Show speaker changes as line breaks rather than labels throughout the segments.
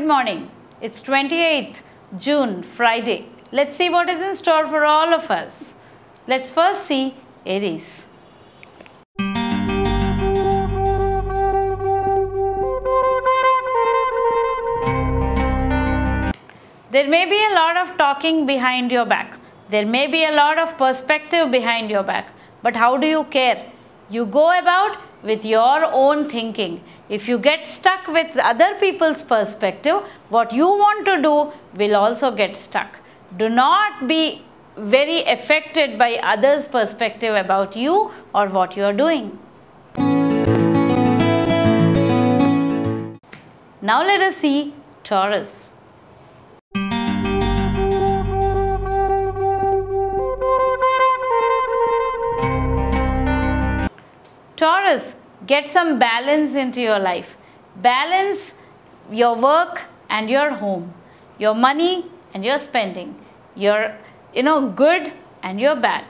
morning. It's 28th June, Friday. Let's see what is in store for all of us. Let's first see Aries. There may be a lot of talking behind your back. There may be a lot of perspective behind your back. But how do you care? You go about with your own thinking. If you get stuck with other people's perspective, what you want to do will also get stuck. Do not be very affected by others' perspective about you or what you are doing. Now let us see Taurus. Taurus, get some balance into your life. Balance your work and your home, your money and your spending, your good and your bad.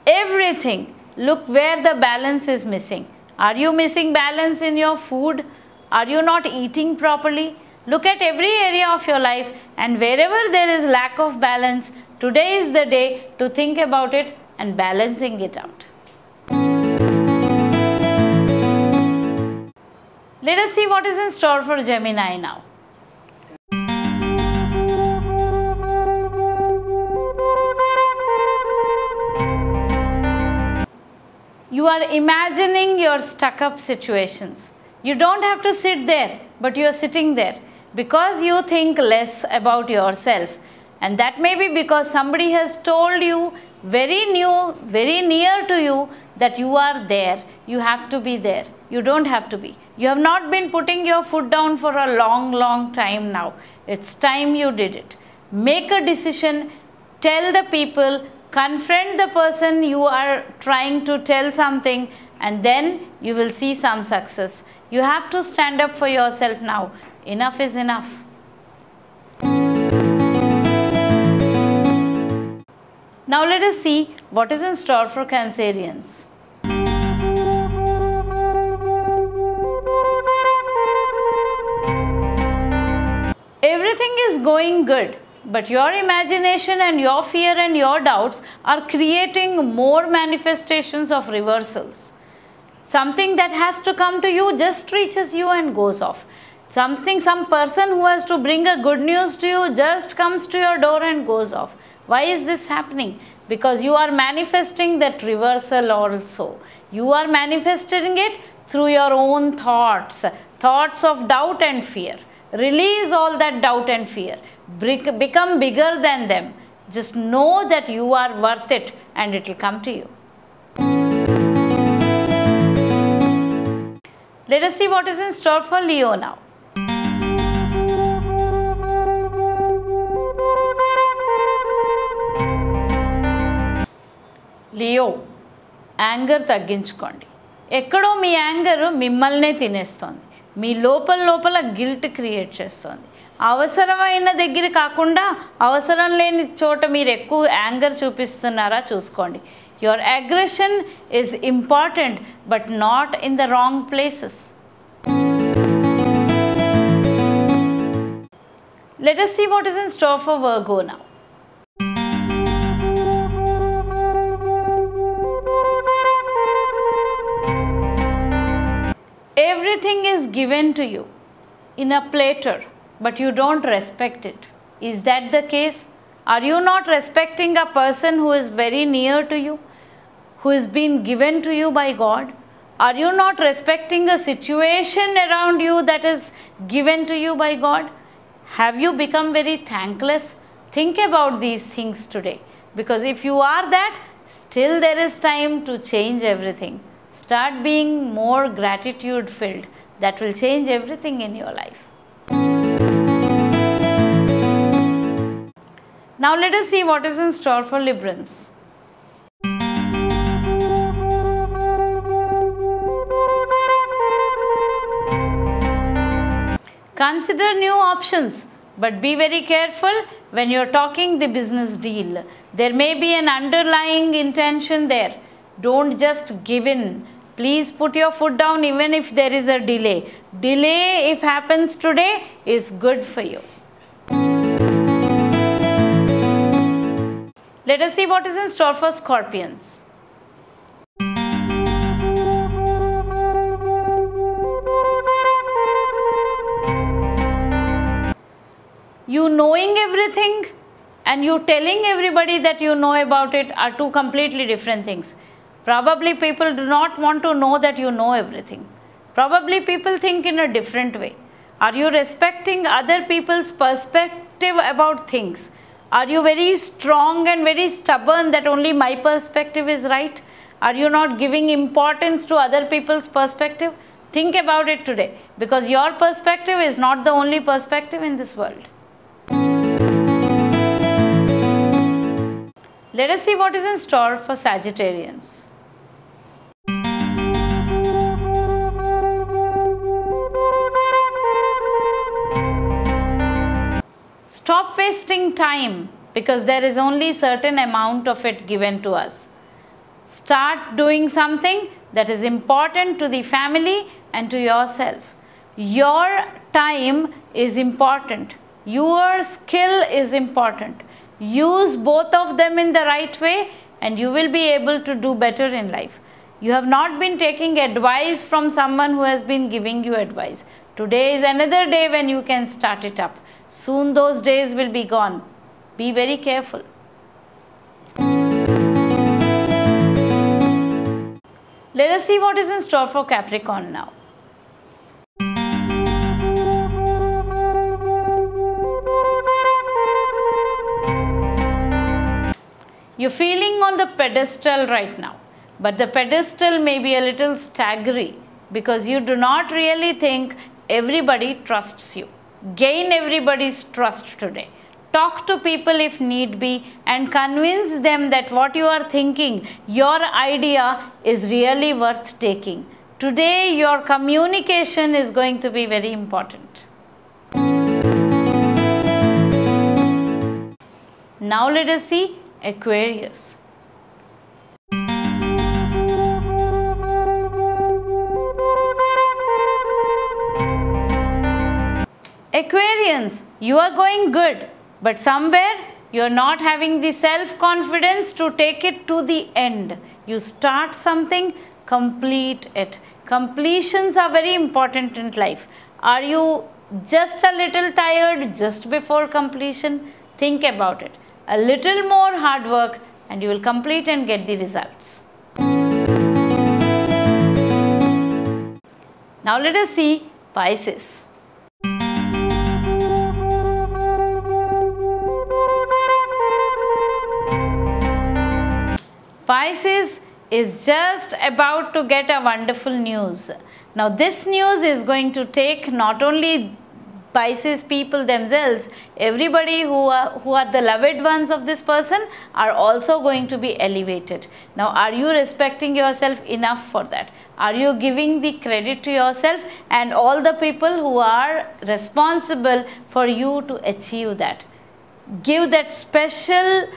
Everything. Look where the balance is missing. Are you missing balance in your food? Are you not eating properly? Look at every area of your life, and wherever there is lack of balance, today is the day to think about it and balancing it out. Let us see what is in store for Gemini now. You are imagining your stuck-up situations. You don't have to sit there, but you are sitting there because you think less about yourself. And that may be because somebody has told you very near to you that you are there. You have to be there. You don't have to be. You have not been putting your foot down for a long time now. It's time you did it. Make a decision, tell the people, confront the person you are trying to tell something, and then you will see some success. You have to stand up for yourself now. Enough is enough. Now let us see what is in store for Cancerians. Everything is going good, but your imagination and your fear and your doubts are creating more manifestations of reversals. Something that has to come to you just reaches you and goes off. Some person who has to bring a good news to you just comes to your door and goes off. Why is this happening? Because you are manifesting that reversal also. You are manifesting it through your own thoughts of doubt and fear. Release all that doubt and fear. Become bigger than them. Just know that you are worth it and it will come to you. Let us see what is in store for Leo now. Leo, anger తగ్గించుకోండి. ఎక్కడో మీ anger మిమ్మల్నే తినేస్తోంది. మీ లోపల guilt create చేస్తోంది. అవసరమైన దగ్గర కాకుండా అవసరం లేని చోట మీరు ఎక్కువ యాంగర్ చూపిస్తున్నారా చూసుకోండి. Your aggression is important but not in the wrong places. Let us see what is in store for Virgo now. Everything is given to you in a platter, but you don't respect it. Is that the case? Are you not respecting a person who is very near to you, who is being given to you by God? Are you not respecting a situation around you that is given to you by God? Have you become very thankless? Think about these things today, because if you are that, still there is time to change everything. Start being more gratitude filled. That will change everything in your life. Now let us see what is in store for Librans. Consider new options, but be very careful when you are talking the business deal. There may be an underlying intention there. Don't just give in Please put your foot down even if there is a delay. Delay, if happens today, is good for you. Let us see what is in store for Scorpions. You knowing everything and you telling everybody that you know about it are two completely different things. Probably people do not want to know that you know everything. Probably people think in a different way. Are you respecting other people's perspective about things? Are you very strong and very stubborn that only my perspective is right? Are you not giving importance to other people's perspective? Think about it today, because your perspective is not the only perspective in this world. Let us see what is in store for Sagittarians. Stop wasting time, because there is only certain amount of it given to us. Start doing something that is important to the family and to yourself. Your time is important. Your skill is important. Use both of them in the right way and you will be able to do better in life. You have not been taking advice from someone who has been giving you advice. Today is another day when you can start it up. Soon those days will be gone. Be very careful. Let us see what is in store for Capricorn now. You're feeling on the pedestal right now, but the pedestal may be a little staggery because you do not really think everybody trusts you. Gain everybody's trust today. Talk to people if need be and convince them that what you are thinking, your idea is really worth taking. Today your communication is going to be very important. Now let us see Aquarius. Aquarians, you are going good, but somewhere you are not having the self-confidence to take it to the end. You start something, complete it. Completions are very important in life. Are you just a little tired just before completion? Think about it. A little more hard work and you will complete and get the results. Now let us see Pisces. Pisces is just about to get a wonderful news. Now this news is going to take not only Pisces people themselves, everybody who are the loved ones of this person are also going to be elevated. Now are you respecting yourself enough for that? Are you giving the credit to yourself and all the people who are responsible for you to achieve that? Give that special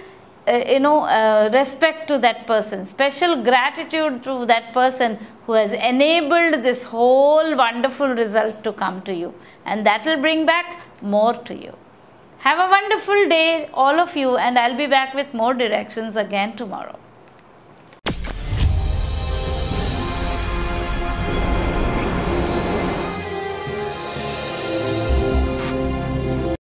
respect to that person, special gratitude to that person who has enabled this whole wonderful result to come to you, and that will bring back more to you. Have a wonderful day all of you, and I'll be back with more directions again tomorrow.